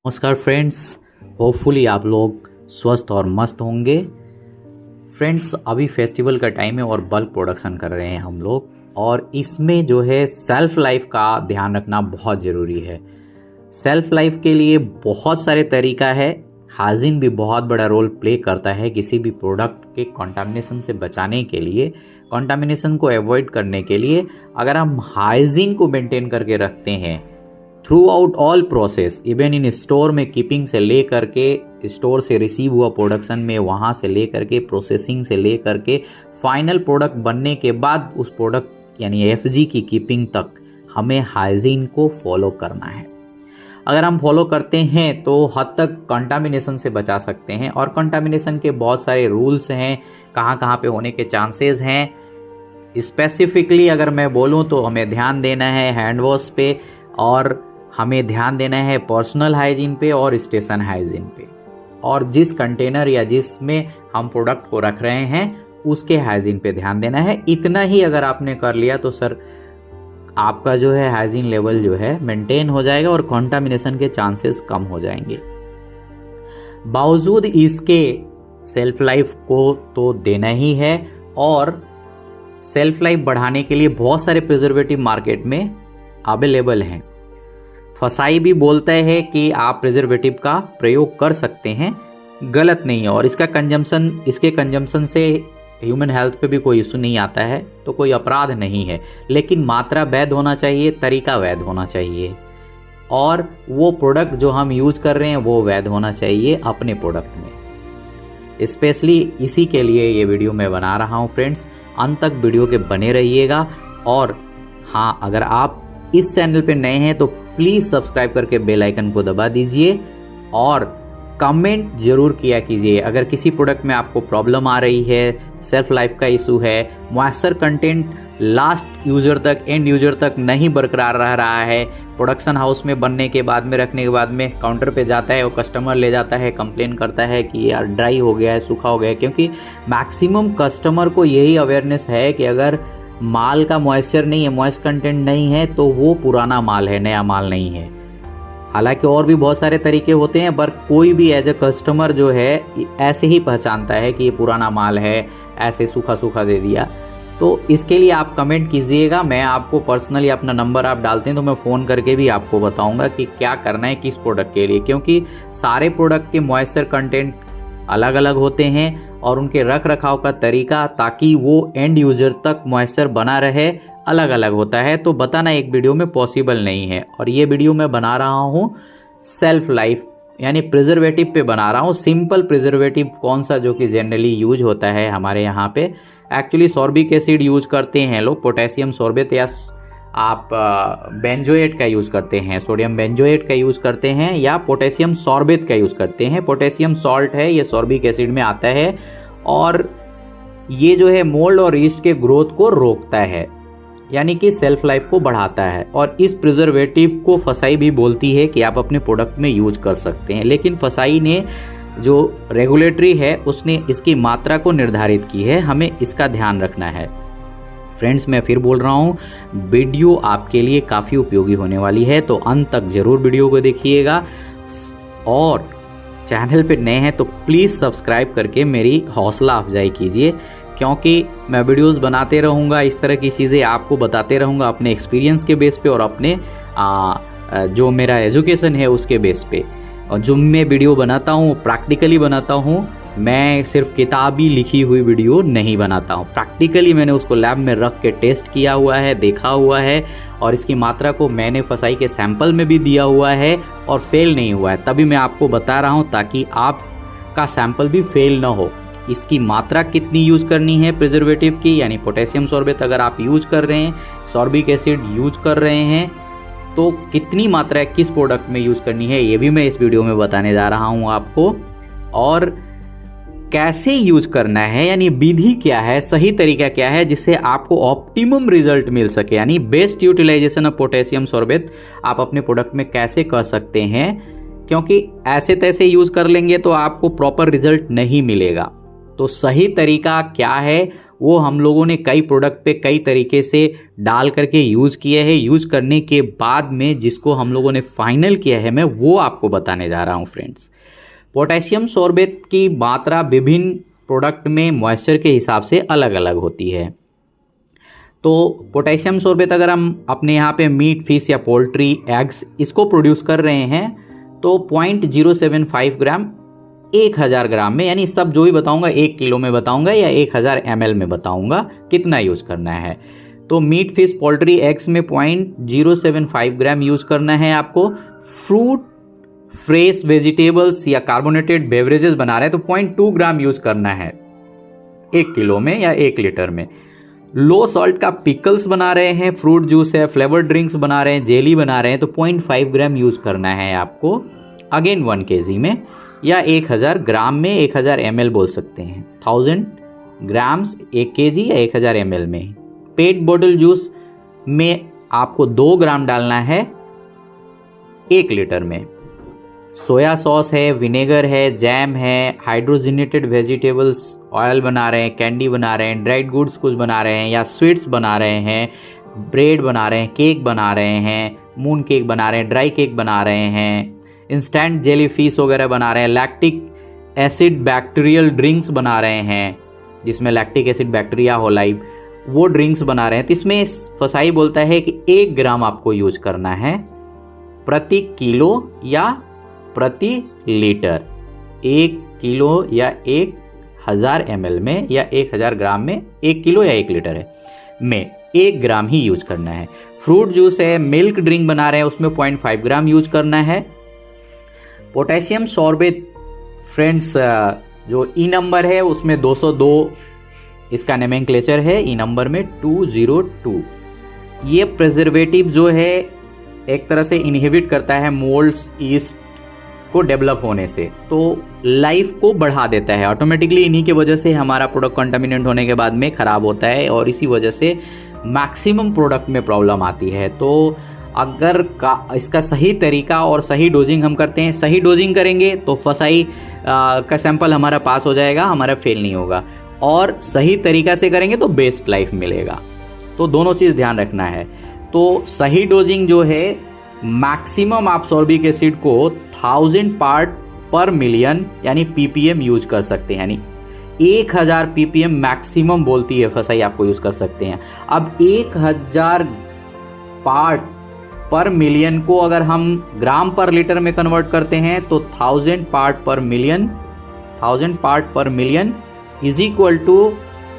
नमस्कार friends, hopefully आप लोग स्वस्थ और मस्त होंगे। फ्रेंड्स, अभी फेस्टिवल का टाइम है और बल्क प्रोडक्शन कर रहे हैं हम लोग, और इसमें जो है सेल्फ लाइफ का ध्यान रखना बहुत ज़रूरी है। सेल्फ लाइफ के लिए बहुत सारे तरीका है। हाइजीन भी बहुत बड़ा रोल प्ले करता है किसी भी प्रोडक्ट के कंटामिनेशन से बचाने के लिए, कंटामिनेशन को अवॉइड करने के लिए। अगर हम हाइजीन को मेंटेन करके रखते हैं through out all process, even in store में कीपिंग से ले करके स्टोर से रिसीव हुआ प्रोडक्शन में, वहाँ से ले करके प्रोसेसिंग से ले करके फाइनल प्रोडक्ट बनने के बाद उस प्रोडक्ट यानी एफजी की कीपिंग तक, हमें हाइजीन को फॉलो करना है। अगर हम फॉलो करते हैं तो हद तक कंटामिनेशन से बचा सकते हैं। और कंटामिनेशन के बहुत सारे रूल्स हैं, कहाँ कहाँ पे होने के चांसेस हैं। स्पेसिफिकली अगर मैं बोलूँ तो हमें ध्यान देना है हैंड वॉश पे, और हमें ध्यान देना है पर्सनल हाइजीन पे और स्टेशन हाइजीन पे, और जिस कंटेनर या जिसमें हम प्रोडक्ट को रख रहे हैं उसके हाइजीन पे ध्यान देना है। इतना ही अगर आपने कर लिया तो सर आपका जो है हाइजीन लेवल जो है मेंटेन हो जाएगा और कंटामिनेशन के चांसेस कम हो जाएंगे। बावजूद इसके सेल्फ लाइफ को तो देना ही है, और सेल्फ लाइफ बढ़ाने के लिए बहुत सारे प्रिजर्वेटिव मार्केट में अवेलेबल हैं। फसाई भी बोलता है कि आप प्रिजर्वेटिव का प्रयोग कर सकते हैं, गलत नहीं है, और इसके कंजम्पशन से ह्यूमन हेल्थ पे भी कोई इशू नहीं आता है, तो कोई अपराध नहीं है। लेकिन मात्रा वैध होना चाहिए, तरीका वैध होना चाहिए, और वो प्रोडक्ट जो हम यूज कर रहे हैं वो वैध होना चाहिए अपने प्रोडक्ट में। स्पेशली इसी के लिए ये वीडियो मैं बना रहा हूँ फ्रेंड्स। अंत तक वीडियो के बने रहिएगा। और हाँ, अगर आप इस चैनल पे नए हैं तो प्लीज़ सब्सक्राइब करके बेल आइकन को दबा दीजिए, और कमेंट जरूर किया कीजिए। अगर किसी प्रोडक्ट में आपको प्रॉब्लम आ रही है, सेल्फ लाइफ का इशू है, मॉइस्चर कंटेंट लास्ट यूजर तक, एंड यूजर तक नहीं बरकरार रह रहा है, प्रोडक्शन हाउस में बनने के बाद में, रखने के बाद में काउंटर पे जाता है और कस्टमर ले जाता है, कंप्लेन करता है कि यार ड्राई हो गया है, सूखा हो गया है। क्योंकि मैक्सिमम कस्टमर को यही अवेयरनेस है कि अगर माल का मॉइस्चर नहीं है, मॉइस्ट कंटेंट नहीं है, तो वो पुराना माल है, नया माल नहीं है। हालांकि और भी बहुत सारे तरीके होते हैं, पर कोई भी एज ए कस्टमर जो है ऐसे ही पहचानता है कि ये पुराना माल है, ऐसे सूखा सूखा दे दिया। तो इसके लिए आप कमेंट कीजिएगा। मैं आपको पर्सनली अपना नंबर आप डालते हैं तो मैं फ़ोन करके भी आपको बताऊंगा कि क्या करना है किस प्रोडक्ट के लिए, क्योंकि सारे प्रोडक्ट के मॉइस्चर कंटेंट अलग अलग होते हैं और उनके रख रखाव का तरीका, ताकि वो एंड यूजर तक मॉइस्चर बना रहे, अलग अलग होता है। तो बताना एक वीडियो में पॉसिबल नहीं है। और ये वीडियो मैं बना रहा हूँ सेल्फ लाइफ यानी प्रिजर्वेटिव पे बना रहा हूँ। सिंपल प्रिजर्वेटिव कौन सा जो कि जनरली यूज होता है हमारे यहाँ पे, एक्चुअली सॉर्बिक एसिड यूज करते हैं लोग, पोटेशियम सॉर्बेट, या आप बेंजोएट का यूज़ करते हैं, सोडियम बेंजोएट का यूज़ करते हैं, या पोटेशियम सॉर्बेट का यूज़ करते हैं। पोटेशियम सॉल्ट है, ये सॉर्बिक एसिड में आता है, और ये जो है मोल्ड और ईस्ट के ग्रोथ को रोकता है, यानी कि सेल्फ लाइफ को बढ़ाता है। और इस प्रिजर्वेटिव को फसाई भी बोलती है कि आप अपने प्रोडक्ट में यूज कर सकते हैं, लेकिन फसाई ने जो रेगुलेटरी है उसने इसकी मात्रा को निर्धारित की है। हमें इसका ध्यान रखना है। फ्रेंड्स, मैं फिर बोल रहा हूँ, वीडियो आपके लिए काफ़ी उपयोगी होने वाली है, तो अंत तक जरूर वीडियो को देखिएगा। और चैनल पे नए हैं तो प्लीज़ सब्सक्राइब करके मेरी हौसला अफजाई कीजिए, क्योंकि मैं वीडियोस बनाते रहूँगा, इस तरह की चीज़ें आपको बताते रहूँगा अपने एक्सपीरियंस के बेस पे और अपने जो मेरा एजुकेशन है उसके बेस पे। और जो मैं वीडियो बनाता हूँ प्रैक्टिकली बनाता हूँ, मैं सिर्फ किताबी लिखी हुई वीडियो नहीं बनाता हूँ। प्रैक्टिकली मैंने उसको लैब में रख के टेस्ट किया हुआ है, देखा हुआ है, और इसकी मात्रा को मैंने फसाई के सैंपल में भी दिया हुआ है और फेल नहीं हुआ है। तभी मैं आपको बता रहा हूँ ताकि आपका सैंपल भी फेल ना हो। इसकी मात्रा कितनी यूज करनी है प्रिजर्वेटिव की, यानी पोटेशियम सॉर्बेट अगर आप यूज कर रहे हैं, सॉर्बिक एसिड यूज कर रहे हैं, तो कितनी मात्रा किस प्रोडक्ट में यूज करनी है, ये भी मैं इस वीडियो में बताने जा रहा हूँ आपको। और कैसे यूज करना है, यानी विधि क्या है, सही तरीका क्या है, जिससे आपको ऑप्टिमम रिजल्ट मिल सके, यानी best utilisation of potassium sorbate आप अपने प्रोडक्ट में कैसे कर सकते हैं। क्योंकि ऐसे तैसे यूज कर लेंगे तो आपको प्रॉपर रिजल्ट नहीं मिलेगा। तो सही तरीका क्या है वो हम लोगों ने कई प्रोडक्ट पे कई तरीके से डाल करके यूज़ किया है। यूज़ करने के बाद में जिसको हम लोगों ने फाइनल किया है, मैं वो आपको बताने जा रहा हूँ फ्रेंड्स। पोटेशियम सॉर्बेट की मात्रा विभिन्न प्रोडक्ट में मॉइस्चर के हिसाब से अलग अलग होती है। तो पोटेशियम सॉर्बेट अगर हम अपने यहाँ पे मीट, फिश या पोल्ट्री, एग्स इसको प्रोड्यूस कर रहे हैं तो 0.075 ग्राम 1000 ग्राम में, यानी सब जो भी बताऊंगा 1 किलो में बताऊंगा या 1000 ml में बताऊंगा कितना यूज़ करना है। तो मीट, फिश, पोल्ट्री, एग्स में 0.075 ग्राम यूज़ करना है आपको। फ्रूट, फ्रेश वेजिटेबल्स या कार्बोनेटेड बेवरेजेस बना रहे हैं तो 0.2 ग्राम यूज़ करना है 1 किलो में या 1 लीटर में। लो सॉल्ट का पिकल्स बना रहे हैं, फ्रूट जूस है, फ्लेवर्ड ड्रिंक्स बना रहे हैं, जेली बना रहे हैं तो 0.5 ग्राम यूज़ करना है आपको, अगेन 1 kg में, या 1000 ग्राम में 1000 ml बोल सकते हैं। 1000 ग्राम्स 1 kg या 1000 ml में। पेट बॉटल जूस में आपको 2 ग्राम डालना है 1 लीटर में। सोया सॉस है, विनेगर है, जैम है, हाइड्रोजनेटेड वेजिटेबल्स ऑयल बना रहे हैं, कैंडी बना रहे हैं, ड्राइड गुड्स कुछ बना रहे हैं या स्वीट्स बना रहे हैं, ब्रेड बना रहे हैं, केक बना रहे हैं, मून केक बना रहे हैं, ड्राई केक बना रहे हैं, इंस्टेंट जेली फिश वगैरह बना रहे हैं, लैक्टिक एसिड बैक्टीरियल ड्रिंक्स बना रहे हैं जिसमें लैक्टिक एसिड बैक्टीरिया हो लाइव, वो ड्रिंक्स बना रहे हैं। तो इसमें फसाई बोलता है कि 1 ग्राम आपको यूज करना है प्रति किलो या प्रति लीटर। 1 किलो या 1000 ml में या 1000 ग्राम में, 1 किलो या 1 लीटर है में 1 ग्राम ही यूज करना है। फ्रूट जूस है, मिल्क ड्रिंक बना रहे हैं उसमें 0.5 ग्राम यूज करना है। पोटेशियम सॉर्बेट फ्रेंड्स जो ई नंबर है उसमें 202 इसका नोमेनक्लेचर है, ई नंबर में 202। ये प्रिजर्वेटिव जो है एक तरह से इनहिबिट करता है मोल्ड्स, ईस्ट को डेवलप होने से, तो लाइफ को बढ़ा देता है ऑटोमेटिकली। इन्हीं के वजह से हमारा प्रोडक्ट कंटामिनेंट होने के बाद में ख़राब होता है और इसी वजह से मैक्सिमम प्रोडक्ट में प्रॉब्लम आती है। तो अगर इसका सही तरीका और सही डोजिंग हम करते हैं, सही डोजिंग करेंगे तो फसाई का सैंपल हमारा पास हो जाएगा, हमारा फेल नहीं होगा, और सही तरीका से करेंगे तो बेस्ट लाइफ मिलेगा। तो दोनों चीज़ ध्यान रखना है। तो सही डोजिंग जो है, मैक्सिमम आप सॉर्बिक एसिड को 1000 पार्ट पर मिलियन यानी ppm यूज कर सकते हैं, यानी 1000 ppm मैक्सिमम बोलती है फसाई आपको यूज कर सकते हैं। अब 1000 पार्ट पर मिलियन को अगर हम ग्राम पर लीटर में कन्वर्ट करते हैं तो 1000 पार्ट पर मिलियन इज इक्वल टू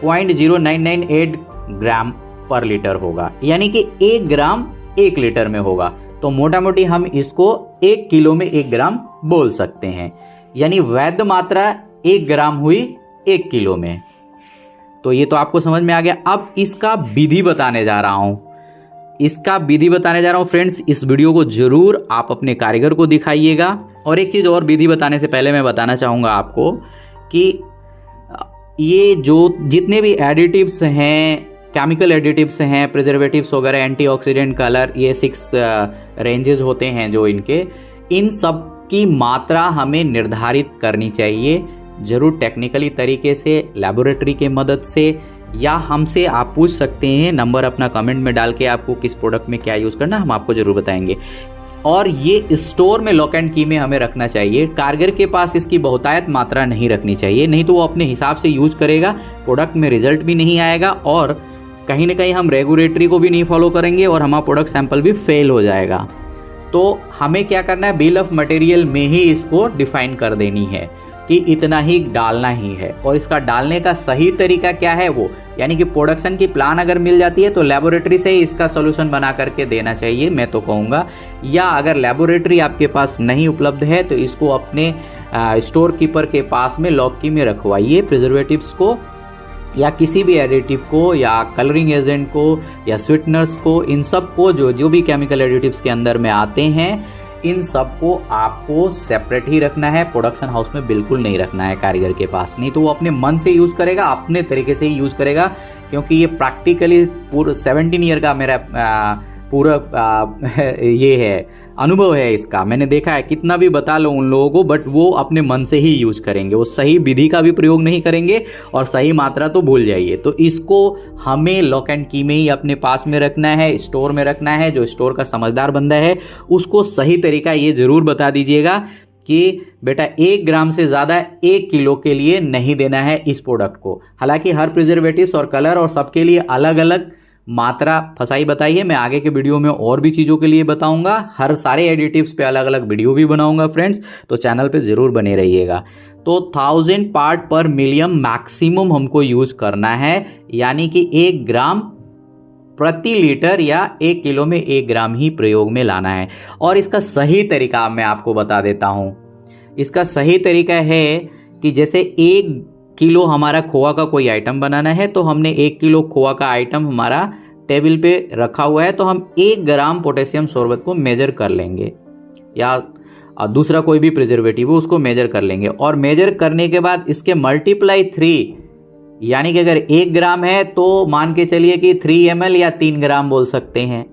0.0998 ग्राम पर लीटर होगा, यानी कि 1 ग्राम 1 लीटर में होगा। तो मोटा मोटी हम इसको 1 किलो में 1 ग्राम बोल सकते हैं, यानी वैध मात्रा 1 ग्राम हुई 1 किलो में। तो ये तो आपको समझ में आ गया। अब इसका विधि बताने जा रहा हूं, फ्रेंड्स। इस वीडियो को जरूर आप अपने कारीगर को दिखाइएगा। और एक चीज़ और विधि बताने से पहले मैं बताना चाहूँगा आपको कि ये जो जितने भी एडिटिव्स हैं, केमिकल एडिटिव्स हैं, प्रिजर्वेटिव्स वगैरह, एंटीऑक्सीडेंट, कलर, ये 6 रेंजेस होते हैं जो इनके, इन सब की मात्रा हमें निर्धारित करनी चाहिए जरूर टेक्निकली तरीके से, लेबोरेटरी के मदद से, या हमसे आप पूछ सकते हैं। नंबर अपना कमेंट में डाल के आपको किस प्रोडक्ट में क्या यूज़ करना, हम आपको जरूर बताएंगे। और ये स्टोर में लॉक एंड की में हमें रखना चाहिए। कारीगर के पास इसकी बहुतायत मात्रा नहीं रखनी चाहिए, नहीं तो वो अपने हिसाब से यूज़ करेगा, प्रोडक्ट में रिजल्ट भी नहीं आएगा और कहीं ना कहीं हम रेगुलेटरी को भी नहीं फॉलो करेंगे और हमारा प्रोडक्ट सैंपल भी फेल हो जाएगा। तो हमें क्या करना है, बिल ऑफ मटेरियल में ही इसको डिफाइन कर देनी है कि इतना ही डालना ही है। और इसका डालने का सही तरीका क्या है वो, यानी कि प्रोडक्शन की प्लान अगर मिल जाती है तो लेबोरेटरी से ही इसका सॉल्यूशन बना करके देना चाहिए, मैं तो कहूँगा। या अगर लेबोरेटरी आपके पास नहीं उपलब्ध है तो इसको अपने स्टोर कीपर के पास में लॉक की में रखवाइए। प्रिजर्वेटिव्स को या किसी भी एडिटिव को या कलरिंग एजेंट को या स्वीटनर्स को, इन सब को जो भी केमिकल एडिटिव्स के अंदर में आते हैं, इन सब को आपको सेपरेट ही रखना है, प्रोडक्शन हाउस में बिल्कुल नहीं रखना है कारीगर के पास। नहीं तो वो अपने मन से यूज़ करेगा, अपने तरीके से ही यूज़ करेगा। क्योंकि ये प्रैक्टिकली पूरा 17 ईयर का मेरा पूरा ये है अनुभव है इसका, मैंने देखा है। कितना भी बता लो उन लोगों को, बट वो अपने मन से ही यूज करेंगे, वो सही विधि का भी प्रयोग नहीं करेंगे और सही मात्रा तो भूल जाइए। तो इसको हमें लॉक एंड की में ही अपने पास में रखना है, स्टोर में रखना है। जो स्टोर का समझदार बंदा है उसको सही तरीका ये जरूर बता दीजिएगा कि बेटा 1 ग्राम से ज़्यादा 1 किलो के लिए नहीं देना है इस प्रोडक्ट को। हालांकि हर प्रिजर्वेटिव्स और कलर और सबके लिए अलग अलग मात्रा फसाई बताई है। मैं आगे के वीडियो में और भी चीज़ों के लिए बताऊंगा, हर सारे एडिटिव्स पे अलग अलग वीडियो भी बनाऊंगा फ्रेंड्स, तो चैनल पे ज़रूर बने रहिएगा। तो 1000 पार्ट पर मिलियन मैक्सिमम हमको यूज करना है, यानी कि 1 ग्राम प्रति लीटर या 1 किलो में 1 ग्राम ही प्रयोग में लाना है। और इसका सही तरीका मैं आपको बता देता हूं। इसका सही तरीका है कि जैसे 1 किलो हमारा खोआ का कोई आइटम बनाना है, तो हमने 1 किलो खोआ का आइटम हमारा टेबल पे रखा हुआ है, तो हम 1 ग्राम पोटेशियम शरबत को मेजर कर लेंगे, या दूसरा कोई भी प्रिजर्वेटिव हो उसको मेजर कर लेंगे। और मेजर करने के बाद इसके मल्टीप्लाई 3, यानी कि अगर 1 ग्राम है तो मान के चलिए कि 3 ml या 3 ग्राम बोल सकते हैं।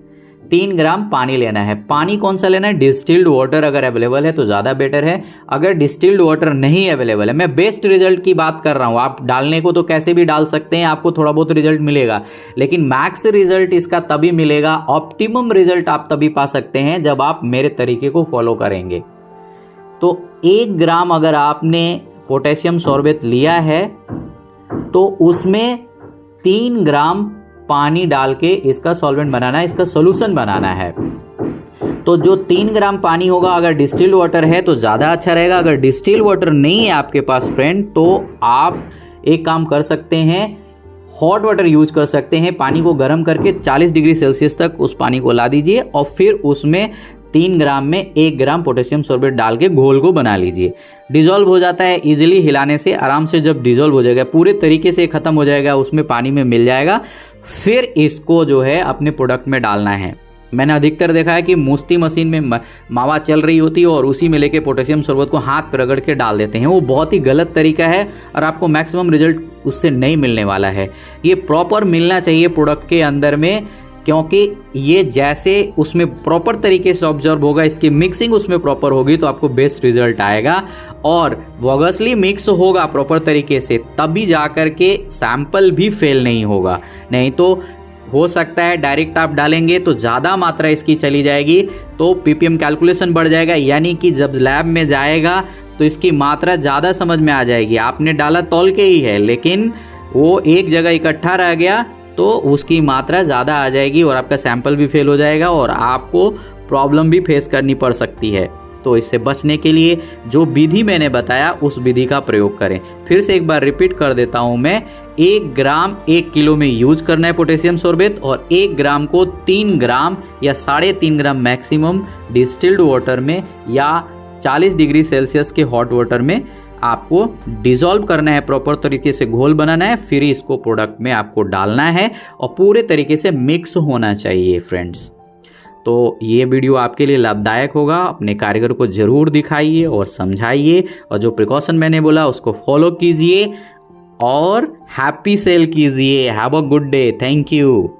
3 ग्राम पानी लेना है। पानी कौन सा लेना है? डिस्टिल्ड वाटर अगर अवेलेबल है तो ज़्यादा बेटर है। अगर डिस्टिल्ड वाटर नहीं अवेलेबल है, मैं बेस्ट रिजल्ट की बात कर रहा हूँ, आप डालने को तो कैसे भी डाल सकते हैं, आपको थोड़ा बहुत रिजल्ट मिलेगा, लेकिन मैक्स रिजल्ट इसका तभी मिलेगा, ऑप्टिमम रिजल्ट आप तभी पा सकते हैं जब आप मेरे तरीके को फॉलो करेंगे। तो 1 ग्राम अगर आपने पोटेशियम शरबत लिया है तो उसमें 3 ग्राम पानी डाल के इसका सॉल्वेंट बनाना है, इसका सॉल्यूशन बनाना है। तो जो 3 ग्राम पानी होगा, अगर डिस्टिल्ड वाटर है तो ज़्यादा अच्छा रहेगा। अगर डिस्टिल्ड वाटर नहीं है आपके पास फ्रेंड, तो आप एक काम कर सकते हैं, हॉट वाटर यूज कर सकते हैं। पानी को गर्म करके 40 डिग्री सेल्सियस तक उस पानी को ला दीजिए और फिर उसमें 3 ग्राम में 1 ग्राम पोटेशियम शरबत डाल के घोल को बना लीजिए। डिजोल्व हो जाता है इजीली, हिलाने से आराम से जब डिजोल्व हो जाएगा, पूरे तरीके से खत्म हो जाएगा, उसमें पानी में मिल जाएगा, फिर इसको जो है अपने प्रोडक्ट में डालना है। मैंने अधिकतर देखा है कि मूसती मशीन में मावा चल रही होती है और उसी में लेके पोटेशियम शरबत को हाथ पर रगड़ के डाल देते हैं। वो बहुत ही गलत तरीका है और आपको मैक्सिमम रिजल्ट उससे नहीं मिलने वाला है। ये प्रॉपर मिलना चाहिए प्रोडक्ट के अंदर में, क्योंकि ये जैसे उसमें प्रॉपर तरीके से ऑब्जर्व होगा, इसकी मिक्सिंग उसमें प्रॉपर होगी तो आपको बेस्ट रिजल्ट आएगा। और वॉगसली मिक्स होगा प्रॉपर तरीके से, तभी जाकर के सैंपल भी फेल नहीं होगा। नहीं तो हो सकता है डायरेक्ट आप डालेंगे तो ज़्यादा मात्रा इसकी चली जाएगी, तो पीपीएम कैलकुलेशन बढ़ जाएगा, यानी कि जब लैब में जाएगा तो इसकी मात्रा ज़्यादा समझ में आ जाएगी। आपने डाला तौल के ही है, लेकिन वो एक जगह इकट्ठा रह गया तो उसकी मात्रा ज़्यादा आ जाएगी और आपका सैंपल भी फेल हो जाएगा और आपको प्रॉब्लम भी फेस करनी पड़ सकती है। तो इससे बचने के लिए जो विधि मैंने बताया उस विधि का प्रयोग करें। फिर से एक बार रिपीट कर देता हूं मैं, 1 ग्राम 1 किलो में यूज करना है पोटेशियम शरबत, और 1 ग्राम को 3 ग्राम या 3.5 ग्राम मैक्सिमम डिस्टिल्ड वाटर में या 40 डिग्री सेल्सियस के हॉट वाटर में आपको डिसॉल्व करना है, प्रॉपर तरीके से घोल बनाना है, फिर इसको प्रोडक्ट में आपको डालना है और पूरे तरीके से मिक्स होना चाहिए फ्रेंड्स। तो ये वीडियो आपके लिए लाभदायक होगा। अपने कारीगर को जरूर दिखाइए और समझाइए, और जो प्रिकॉशन मैंने बोला उसको फॉलो कीजिए और हैप्पी सेल कीजिए। Have a good day. Thank you.